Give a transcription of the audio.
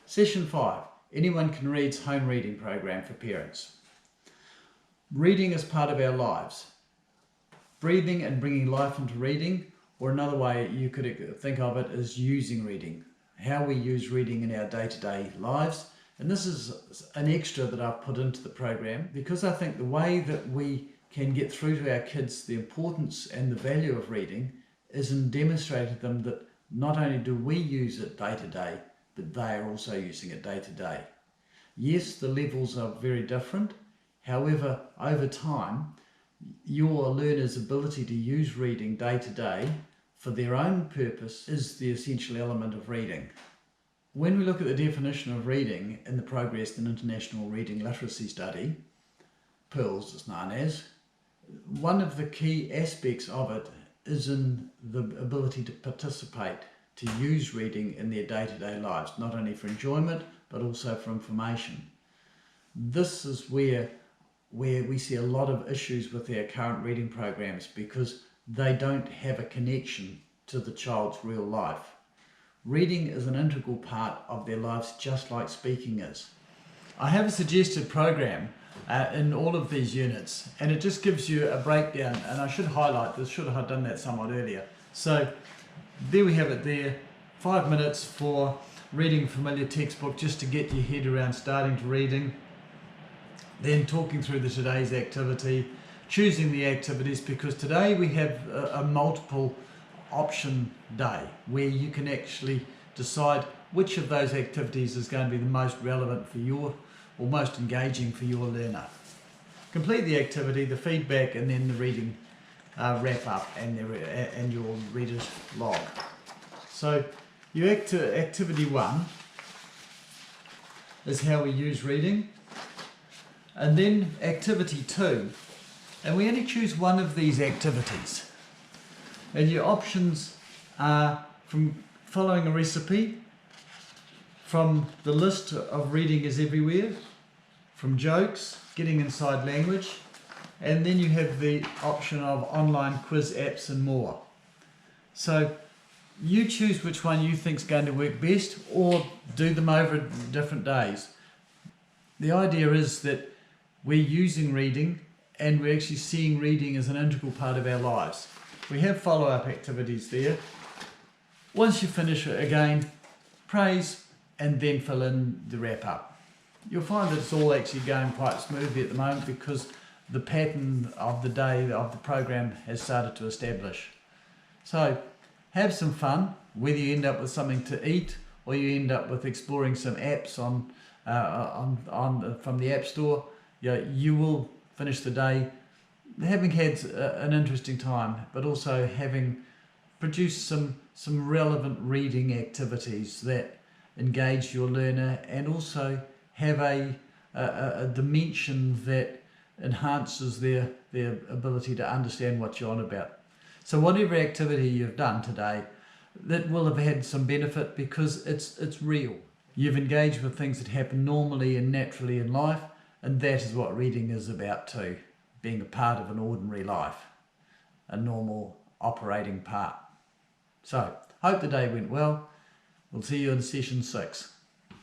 Session 5. Anyone Can Read's home reading program for parents. Reading is part of our lives. Breathing and bringing life into reading, or another way you could think of it is using reading. How we use reading in our day-to-day lives. And this is an extra that I've put into the program because I think the way that we can get through to our kids the importance and the value of reading is in demonstrating to them that not only do we use it day to day, but they are also using it day to day. Yes, the levels are very different. However, over time, your learner's ability to use reading day to day for their own purpose is the essential element of reading. When we look at the definition of reading in the Progress in International Reading Literacy Study, PIRLS it's known as, one of the key aspects of it is in the ability to participate, to use reading in their day-to-day lives, not only for enjoyment, but also for information. This is where we see a lot of issues with our current reading programs because they don't have a connection to the child's real life. Reading is an integral part of their lives, just like speaking is. I have a suggested program in all of these units, and it just gives you a breakdown, and I should highlight this, should have done that somewhat earlier. So there we have it there, 5 minutes for reading a familiar textbook just to get your head around starting to reading, then talking through today's activity, choosing the activities, because today we have a multiple option day where you can actually decide which of those activities is going to be the most relevant for your or most engaging for your learner. Complete the activity, the feedback, and then the reading wrap up and your reader's log. So your activity 1 is how we use reading, and then activity 2, and we only choose one of these activities, and your options are from following a recipe, from the list of Reading is Everywhere, from jokes, getting inside language, and then you have the option of online quiz apps and more. So you choose which one you think is going to work best, or do them over different days. The idea is that we're using reading and we're actually seeing reading as an integral part of our lives. We have follow-up activities there. Once you finish it again, praise and then fill in the wrap-up. You'll find that it's all actually going quite smoothly at the moment because the pattern of the day of the program has started to establish. So have some fun, whether you end up with something to eat or you end up with exploring some apps from the App Store. You will finish the day having had an interesting time, but also having produced some relevant reading activities that engage your learner and also have a dimension that enhances their ability to understand what you're on about. So whatever activity you've done today, that will have had some benefit because it's real. You've engaged with things that happen normally and naturally in life, and that is what reading is about too, being a part of an ordinary life, a normal operating part. So, hope the day went well. We'll see you in session 6.